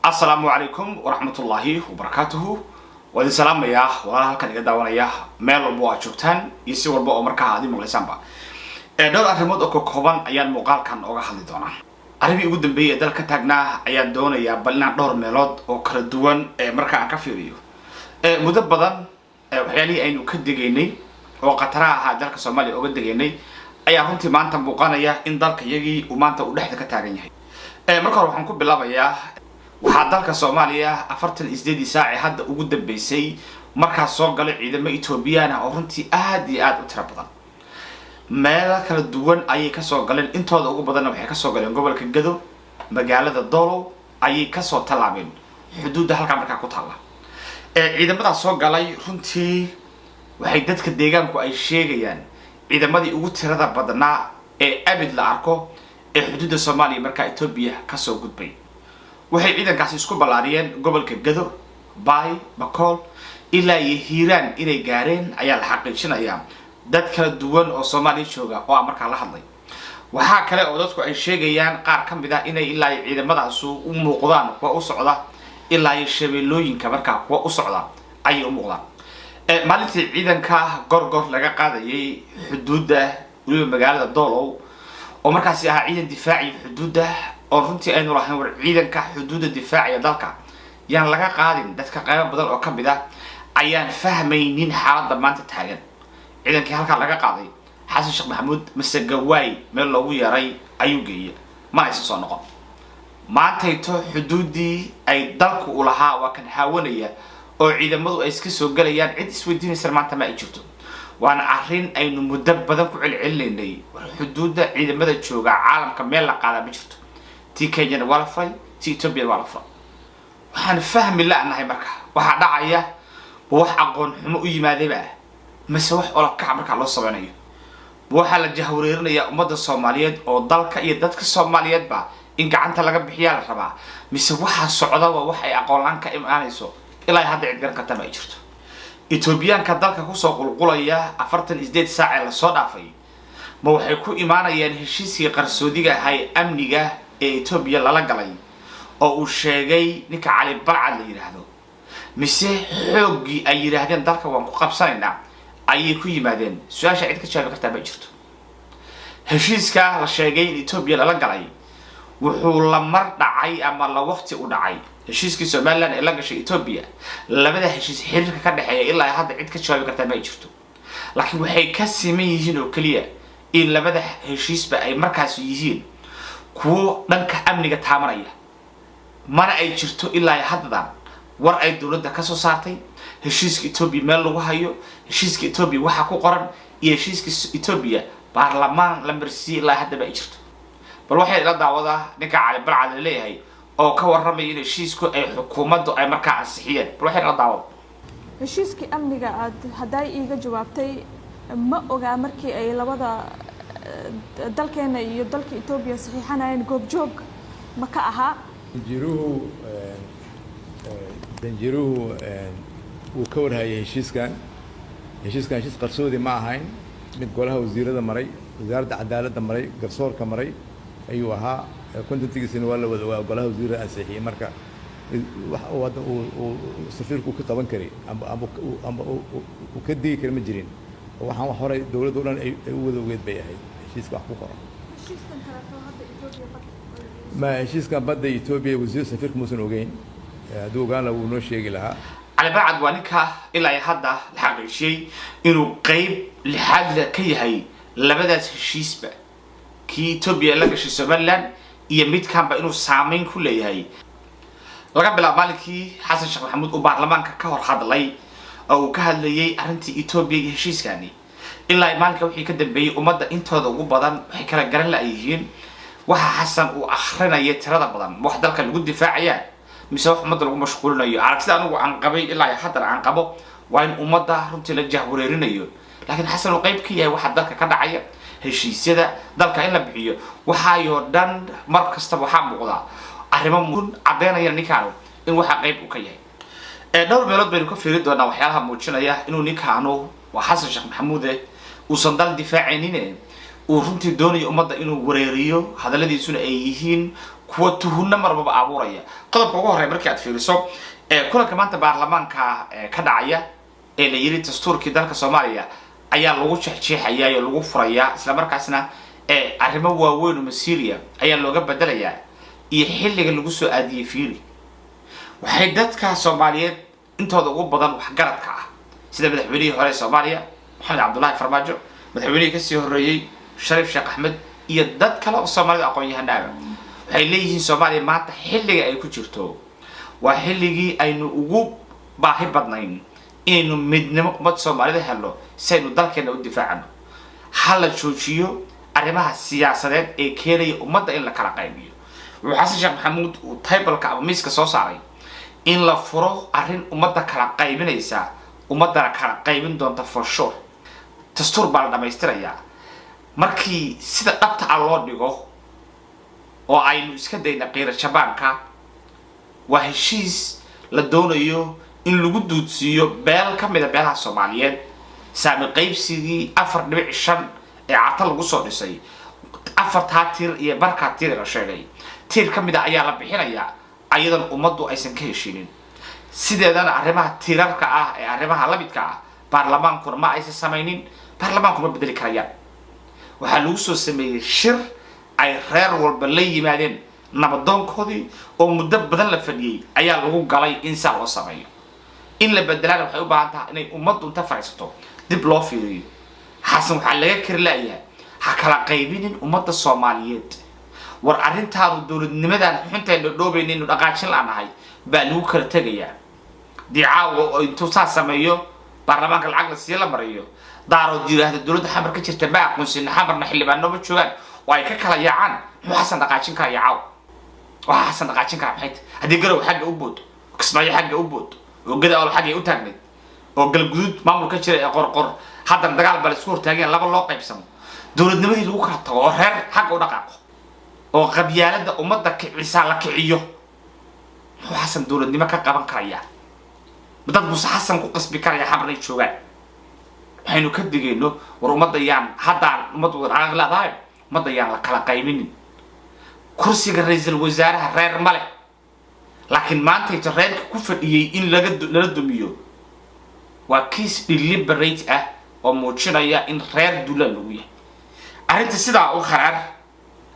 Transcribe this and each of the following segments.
السلام عليكم ورحمة الله وبركاته. وادي سلام يا ولا كان يدا وانا يا ميل والبو أشوفتان يسوي والبو أمريكا هذه مغلسان با. دول أرمود أكو كوبان أيام مقال كان أوجا خلي دونا. أربي يقدم بيه دل كتاجنا أيام دونا يا بلنا دور ميلاد أو كردوان أمريكا كافيريو. مدبضان وحيالي أنو كدجيني وقطرها هذا الكسومالي أو كدجيني أيام هنتي ما أنت مقانا يا إن دل كيجي وما أنت ودحت كتاجنيه. مركا روحان كوب بالله يا waxaa dalka Soomaaliya 48 saac hadda ugu dambeysay marka soo galay ciidamada Itoobiyaana oo runtii aad iyo aad u tiro badan meel kala duwan ayay ka soo galeen intooda ugu badan waxay ka soo galeen gobolka Gado magaalada Doolow ayay ka soo talaabeen xuduudda halka marka ku taala ciidamada soo galay runtii waxay dadka deegaanku ay sheegayaan ciidamadii ugu tirada badnaa ee abid la arko ee xuduudda Soomaaliya marka Itoobiya ka soo gudbay waxay ciidankaasi isku balaariyeen gobolka Gado Baay Bakool ilaa Hiiraan inay gaareen ayaa la xaqiijinayaa dad kala duwan oo Soomaali jooga oo markaa la hadlay waxa kale oo dadku ay sheegayaan qaar ka mid ah inay ilaa ciidamadaas u muuqdaan kuwa u socda ilaa shabeellooyinka markaa kuwa u socda ay u muuqdaan maalintii ciidanka gorgor laga qaadayay xuduudda magaalada Doolow oo markaasi ah ciidan difaaci xuduudda oo runtii aynu lahayn war ciidanka xuduudda difaaciga dalka yaan laga qaadin dadka qayb badan oo ka mid ah ayaan fahmaynin xaaladda maanta taagan ciidankii halka laga qaaday xasan sheekh maxamuud masagawaay meel loogu yaray ayuu geeyay ma aysan soo noqon maantayto xuduudii ay dalku u lahaa waa kan haawanaya oo ciidamadu ay iska soo galayaan cid isweydiinaysa maanta ma ay jirto waana arrin aynu muddo badan ku celcelinay xuduudda ciidamada jooga caalamka meel la qaada ma jirto Kenya wala fay Ethiopia wala fay waxaan fahmi laanahay marka waxa dhacaya wax aqoon xumo u yimaadaba mise wax oo la kac marka loo sameeyo waxa la jahwareerinaya ummadda Soomaaliyeed oo dalka iyo dadka Soomaaliyeed ba in gacanta laga bixiyaa la rabaa mise waxa socda wax ay aqoon aan ka imaanayso ilaa hadda cid garan karta ma jirto Ethiopianka dalka ku soo qulqulaya 48 saac la soo dhaafay ma waxay ku imaanayaan heshiiskii qarsoodiga ahay amniga Ethiopia lala galay oo uu sheegay ninka Cali Barcad la yiraahdo mise xoogii ay yiraahdeen dalka waan ku qabsanaynaa ayay ku yimaadeen su'aasha cid ka jawaabi kartaa ma jirto heshiiska la sheegay in Ethiopia lala galay wuxuu la mar dhacay ama la waqti u dhacay heshiiskii Soomaaliland ee la gashay Ethiopia labada heshiis xiriirka ka dhaxeeya ilaa hadda cid ka jawaabi kartaa ma jirto laakiin waxay ka siman yihiin oo kaliya in labada heshiisba ay markaas yihiin kuwa dhanka amniga taamanaya mana ay jirto ilaa hadda war ay dawladda ka soo saartay heshiiska Ethiopia meel lagu hayo heshiiska Ethiopia waxa ku qoran iyo heshiiska Ethiopia baarlamaan la marsiiyay ilaa hadda ba ay jirto bal waxay la daawadaa ninka Cali Barcad leeyahay oo ka warramay in heshiisku ay xukuumaddu ay markaa ansixiyeen bal waxay la daawado heshiiska amniga haday iiga jawaabtay ma ogaa markii ay labada dalkeena iyo dalka Ethiopia saxiixanayeen goob joog ma ka aha danjiruhu uu ka warhayay heshiiskan heshiis qarsoodi ma ahayn mid golaha wasiirada maray wasaaradda cadaaladda maray garsoorka maray ayuu ahaa kontantigiisina waa la wada golaha wasiirada ansixiyay marka wax uu safiirku ka qaban karay ama uu ka digi kar ma jirin waxaan wax hore dawladda dhan ay u wada ogeed bay ahayd heshiiska wax ku qoran ma heshiiskan badda Ethiopia wasiir safiirku muusan ogeyn haduu ogaan lahaa wuu noo sheegi lahaa Cali Barcad waa ninka ilaa hadda la xaqiijiyay inuu qayb lixaad ka yahay labadaas heshiisba kii Ethiopia la gashay Somaliland iyo midkanba inuu saameyn ku leeyahay laga bilaabo maalinkii Xasan Sheekh Maxamuud oo baarlamaanka ka hor hadlay oo ka hadlayay arrintii Ethiopia iyo heshiiskani ilaa maalinka wixii ka dambeeyay ummadda intooda ugu badan waxay kala garan laayeen waxa Xasan uu akhrinayay tirada badan wax dalka lagu difaacaya mise wax ummadda lagu mashquulinayo aragtida anigu aan qabay ilaa hadda aan qabo waa in ummadda runtii la jahwareerinayo laakiin Xasan uu qayb ka yahay waxa dalka ka dhacaya heshiisyada dalka in la bixiyo waxa ay dhan mar kasta waxa muuqda arrimo muhiim cadeynaya ninkaanu in waxa qayb u ka yahay dhowr meelood baynu ka fiiri doonaa waxyaalaha muujinaya inuu ninkaanu waa Xasan Sheekh Maxamuud uu sandal difaacaynin uu runtii doonayo ummadda inuu wareeriyo hadaladiisuna ay yihiin kuwa tuhunna marba abuuraya qodobka ugu horeeya markii aad fiiriso kulanka maanta baarlamaanka ka dhacaya ee la yiri dastuurkii dalka Soomaaliya ayaa lagu jeexjeexayaa oo lagu furayaa isla markaasna arrimo waaweyn oo masiiriya ayaa looga bedelayaa iyo xilliga lagu soo aadiyay fiiri waxay dadka Soomaaliyeed intooda ugu badan wax garadka ah sida madaxweynihii hore Soomaaliya Maxamed Cabdullaahi Farmaajo madaxweynihii ka sii horeeyay Shariif Sheekh Axmed iyo dad kale oo Soomaalida aqoon-yahanada waxay leeyihiin Soomaaliya maanta xilliga ay ku jirto waa xilligii aynu ugu baahi badnayn inaynu midnimo ummad Soomaalida helno si aynu dalkeena u difaacno hal la joojiyo arrimaha siyaasadeed ee keenaya ummadda in la kala qaybiyo Xasan Sheekh Maxamuud uu taybalka ama miiska soo saaray in la furo arrin ummadda kala qaybinaysa ummadda kala qaybin doonta for sure dastuur baa la dhamaystirayaa markii sida dhabta ah loo dhigo oo aynu iska dayna qiira shabaanka waa heshiis la doonayo in lagu duudsiiyo beel ka mid ah beelaha Soomaaliyeed saami qaybsigii 4.5 ee carta lagu soo dhisay 4 tiir iyo barka tiir la sheegay tiir ka mid ah ayaa la bixinayaa ayadan ummaddu aysan ka heshinin sideedana arrimaha tiirarka ah ee arrimaha la midka ah baarlamaanku ma aysan samaynin baarlamaanku ma bedeli karayaan waxa lagu soo sameeyay shir ay reer walba la yimaadeen nabadoonkoodii oo muddo badan la fadhiyay ayaa lagu galay in saa loo sameeyo in la bedelaan waxay u baahan tahay inay ummaddu inta fariisato dib loo fiiriyo xasan waxa laga kari laayahay ha kala qaybinin ummadda Soomaaliyeed war arrintaadu dawladnimadan xunteena dhoobaynin dhaqaajin laanahay baa lagu kala tagayaa dicaawo oo intuu saa sameeyo baarlamaanka lacag la siiyo la mariyo daaro diiraahda dawladda xamar ka jirta baa aqoonsin xamarna xildhibaano ma joogaan oo ay ka kala yaacaan muxuu xasan dhaqaajin kara yaaw waxa xasan dhaqaajin kara maxay hadii garow xagga u bood kismaayo xagga u bood oo gada oo xagga u taagneed oo galguduud maamulka jira ee qorqor hadan dagaal bal isku hortaageen laba loo qaybsamo dawladnimadii lagu kala tago oo reer xagga u dhaqaaqo oo qabyaalada ummadda kicisa la kiciyo muxuu xasan dawladnimo ka qaban karaya dad buu xasan ku qasbi karaya xamarnay joogaan waxaynu ka digayno war ummadda yaan haddaan ummaddu aqal laadahay ummadda yaan la kala qaybinin kursiga ra'iisul wasaaraha reer male laakiin maanta inta reerka ku fadhiyay in lala dumiyo waa kiis deliberate ah oo muujinaya in reer dula lagu yahay arrinta sidaa u kharaar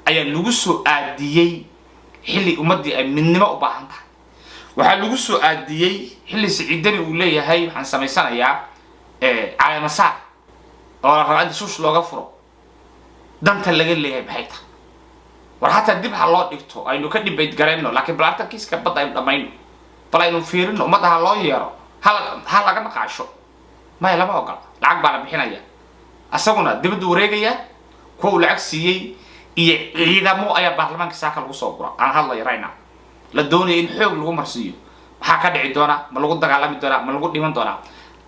ayaa lagu soo aadiyay xilli ummadii ay midnimo u baahan tahay waxa lagu soo aadiyay xilli siciidani uu leeyahay waxaan sameysanayaa caleemasaar oo la rabo in suush looga furo danta laga leeyahay maxay tahay war hataa dib ha loo dhigto aynu ka dibeyt gareyno laakiin balaarta kiiska badda aynu dhamayno bal aynu fiirino ummadda ha loo yeero ha laga naqaasho maya lama ogola lacag baa la bixinaya asaguna dibadda wareegaya kuwa uu lacag siiyey iyo ciidamo ayaa baarlamaanka saaka lagu soo gura aan hadlayo right now la doonayo in xoog lagu marsiiyo maxaa ka dhici doona ma lagu dagaalami doona ma lagu dhiman doona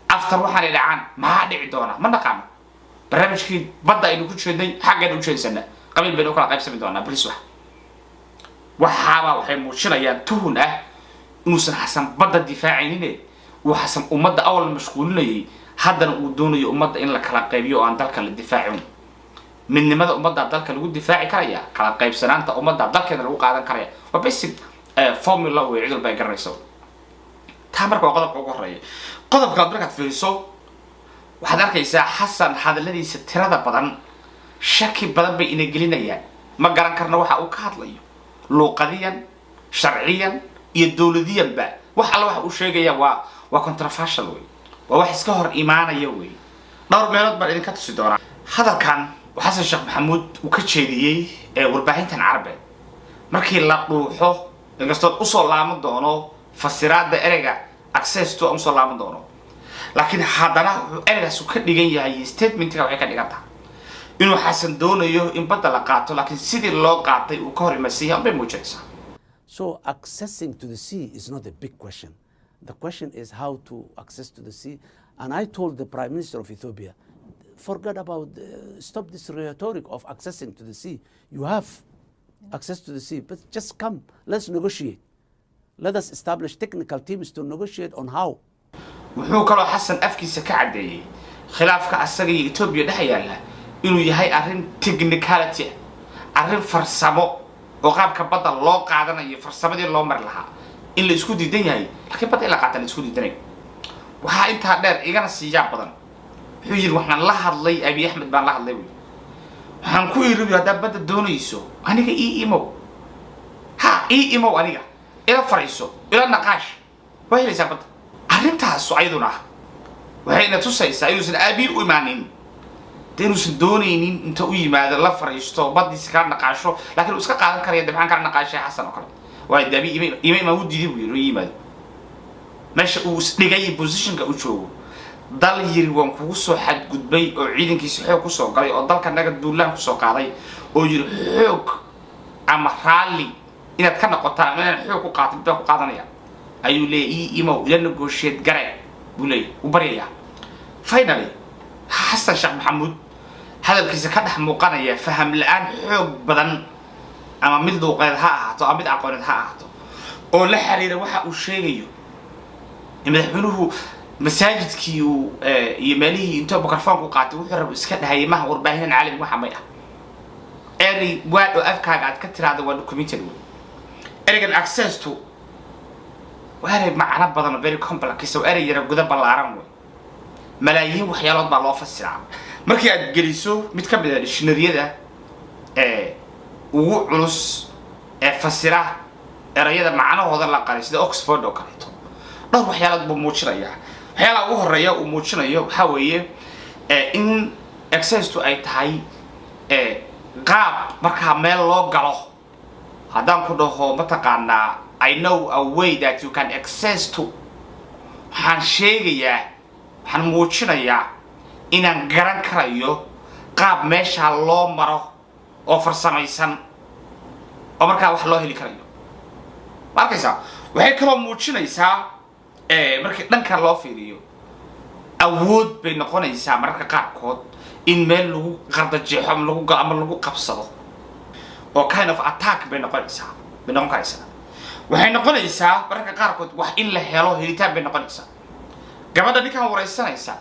after waxaan dhacaan maxaa dhici doona ma naqaano barnaamijkii badda aynu ku jeednay xaggeena u jeedsana qabiil baynu kala qaybsami doonaa bilis waxaaba waxay muujinayaan tuhun ah inuusan xasan badda difaacaynin uu xasan ummadda awal mashquulinayay haddana uu doonayo ummadda in la kala qaybiyo oo aan dalka la difaacin midnimada ummadda dalka lagu difaaci karaya kala qaybsanaanta ummadda dalkeena lagu qaadan karaya waa basic formula way cid walba ay garanayso taa marka waa qodobka ugu horeeya qodobka markaad fiiriso waxaad arkaysaa xasan hadalladiisa tirada badan shaki badan bay ina gelinayaan ma garan karna waxa uu ka hadlayo luuqadiyan sharciyan iyo dawladiyanba wax alla waxa uu sheegaya waa controversial way waa wax iska hor imaanaya way dhowr meelood baan idinka tusi doonaa hadalkan xasan sheekh maxamuud uu ka jeediyay warbaahintan carabeed markii la dhuuxo inkastoo u soo laaman doono fasiraada ereyga access to soo laaman doono laakiin haddana wuxuu ereygaas ka dhigan yahay statementga waxay ka dhigan tahay inuu xasan doonayo in badda la qaato laakiin sidii loo qaatay uu ka hor imaasiyay bay muujinaysaa. So accessing to the sea is not a big question. The question is how to access to the sea. And I told the Prime Minister of Ethiopia, forget about, stop this rhetoric of accessing to the sea. You have access to the sea, but just come, let's negotiate. Let us establish technical teams to negotiate on how. wuxuu kaloo xasan afkiisa ka cadeeyay khilaafka asaga iyo Ethiopia dhex yaala inuu yahay arrin technicality arrin farsamo oo qaabka badda loo qaadanayo farsamadii loo mar lahaa in la isku diidan yahay laakiin badda ila qaatan isku diidanay waxa inta dheer igana siiyaa badan wuxuu yiri waxaan la hadlay Abiy Ahmed baan la hadlay waxaan ku yiri hada badda doonayso aniga imo imo aniga ila fariiso ila naqaash waylaysa badda arrintaas ayaduna waxayna tusaysaa inuusan Abiy u imaanin inuusan doonaynin inta u yimaado la fariisto baddiisa ka naqaasho laakiin uu iska qaadan karayo dabcan ka naqaashay xasan oo kale way Abiy ima u diiday buu yiri yimaado meesha uu dhigay positionka u joogo dal yiri waan kugu soo xadgudbay oo ciidankiisa xoog ku soo galay oo dalka naga duulaan ku soo qaaday oo yiri xoog ama rally inaad ka noqotaan inaan xoog ku qaato baa ku qaadanaya ayuu leeyahay imo ila negotiate garay buu leeyahay u bariyaya finally xasan sheekh maxamuud hadalkiisa ka dhex muuqanaya faham la'aan xoog badan ama mid luuqeed ha ahaato ama mid aqooneed ha ahaato oo la xiriira waxa uu sheegayo madaxweynuhu masaajidkii iyo meelihii inta mikrofoonku qaatay wuxuu rabo iska dhahay maha warbaahinan caalami waxa may ah eri waad oo afkaaga aad ka tiraado waa documented erigan access to waa macna badan very complex oo eri yara guda ballaaran way malaayiin waxyaalood baa loo fasiraa markii aad geliso mid ka mid ah dictionary-yada ugu culus fasira erayada macnahooda la qaray sida Oxford oo kale dhowr waxyaalood buu muujinayaa waxyaalaha ugu horeeya uu muujinayo waxa weeye in access to ay tahay qaab marka meel loo galo haddaan ku dhaho mataqaanaa I know a way that you can access to waxaan sheegayaa waxaan muujinayaa inaan garan karayo qaab meesha loo maro oo farsamaysan oo markaa wax loo heli karayo markaysa waxay kaloo muujinaysaa markii dhanka loo fiiriyo awood bay noqonaysaa marka qaarkood in meel lagu qardajeexo ama lagu qabsado oo kind of attack bay noqonaysaa waxay noqonaysaa marka qaarkood wax in la helo helitaan bay noqonaysaa gabadha ninkan waraysanaysa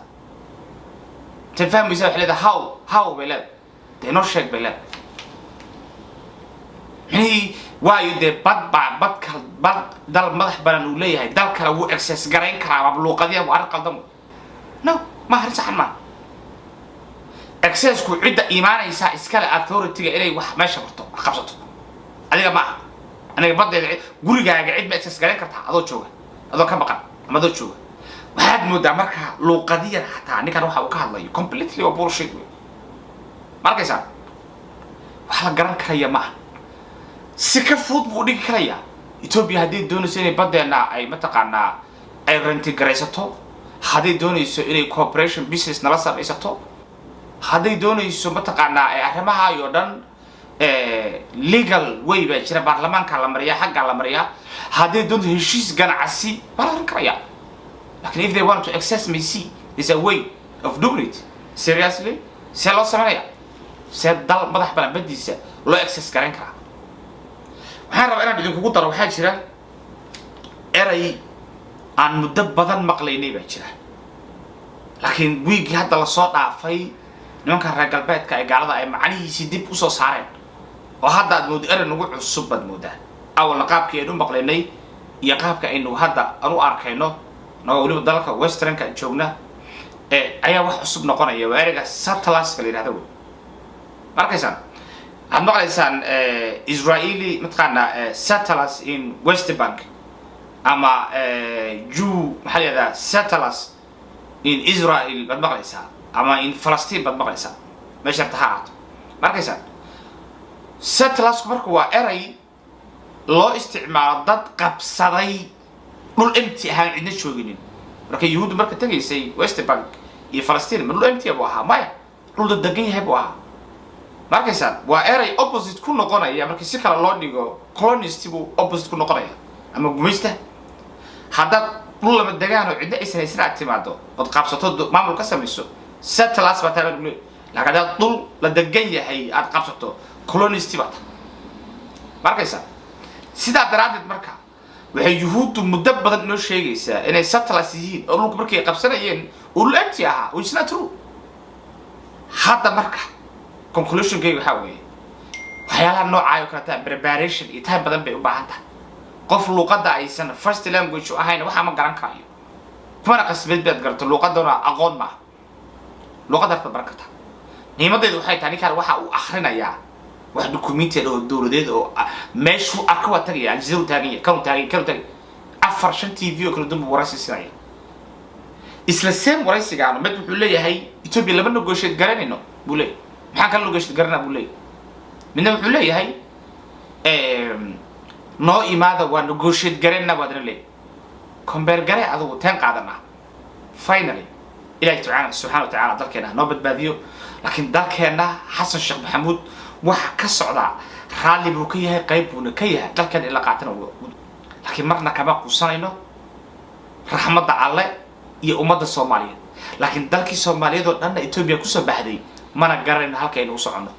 تفهميسا وحليدا هاو بلاد دي نو شيك بلاد هي وايو دي بad دال مدح بلان وليهاي دال كلا وو اكسس غارين كرا بلوقديا وارن قلدم نو ما هرسحن ما اكسس كو عده ايمانيسا اسكال authority inay wax meesha barto qabsato adiga ma aniga badeed gurigaaga cid ma access garan kartaa adoo jooga adoo ka baqan ama adoo jooga waxaad moodaa marka luuqadiyan xataa ninkan waxa uu ka hadlayo completely bullshit markaysa waxa la garan karaya ma si ka fudud buu dhigi karaya Ethiopia hadii doonayso inay badeena ay mataqaanaa ay reintegraysato hadii doonayso inay cooperation business nala samaysato hadii doonayso mataqaanaa ay arrimaha iyo dhan legal way ba jira baarlamaanka la mariyaa xagga la mariyaa hadii doonto heshiis ganacsi baa la karaya. Like if they want to access me, see, there's a way of doing it. Seriously? Say lots of money. Say dal madax balan badiisa loo access garan kara. Waxaan rabaa inaan idinku daro waxa jira eray aan muddo badan maqlaynay baa jira. Laakiin wiigi hadda la soo dhaafay nimanka reer galbeedka ay gaalada ay macnihiisa dib u soo saareen. Oo hadda aad mood eray nagu cusub bad moodaa. Awal qaabkii aynu maqlaynay iyo qaabka aynu hadda aanu arkayno waliba dalka westernka joogna ayaa wax cusub noqonaya weeriga satellite kale yiraahdo markaysan aad maqlaysaan Israeli matqaana satellites in West Bank ama Jew maxaliyada satellites in Israel bad maqlaysaa ama in Palestine bad maqlaysaa meesha tahaat markaysan satellites marka waa eray loo isticmaalo dad qabsaday dhul empty ahaan cidna jooginin marka yuhuud marka tagaysay West Bank iyo Palestine dhul empty ah waxa maya dhul degan yahay waxa markaysan waa eray opposite ku noqonaya marka si kala loo dhigo colonist buu opposite ku noqonaya ama gumeysta hadda dhul lama degaan oo cidna aysan haysan timaado oo qabsato maamul ka samayso satellites baa taban laakiin dhul la degan yahay aad qabsato colonist baa markaysan sida daraadid marka waxay yuhuuddu muddo badan inoo sheegaysaa inay satellites yihiin oo dhulka markay qabsanayeen uu empty aha which is not true hadda marka conclusion-kayga waxa weeye waxyaalaha noocaayo kala preparation iyo time badan bay u baahan tahay qof luqadda aysan first language u ahayn waxa ma garan karayo kuma qasbid baad garto luqadana aqoon ma luqadda baran kartaa nimadeedu waxay tahay ninkan waxa uu akhrinayaa wax documented oo dawladeed oo meeshu arka waa tagaya aljazeera taagaya kan taagay afar shan TV oo kala duwan waraysi siiyay isla same waraysigaano mid wuxuu leeyahay Ethiopia laba negotiate garanayno buu leeyahay maxaa kala negotiate garanaa buu leeyahay midna wuxuu leeyahay noo imaada waa negotiate garanayna baad leeyahay compare garay adigu teen qaadana finally ilaahay ta'ala subhanahu wa ta'ala dalkeena noo badbaadiyo laakiin dalkeena Xasan Sheekh Maxamuud waxa ka socda raali buu ka yahay qayb buu ka yahay dalkan ila qaatana laakiin marna kama qusanayno raxmadda Alle iyo ummadda Soomaaliyeed laakiin dalkii Soomaaliyeed oo dhan Ethiopia ku soo baxday mana garanayno halka ay u socono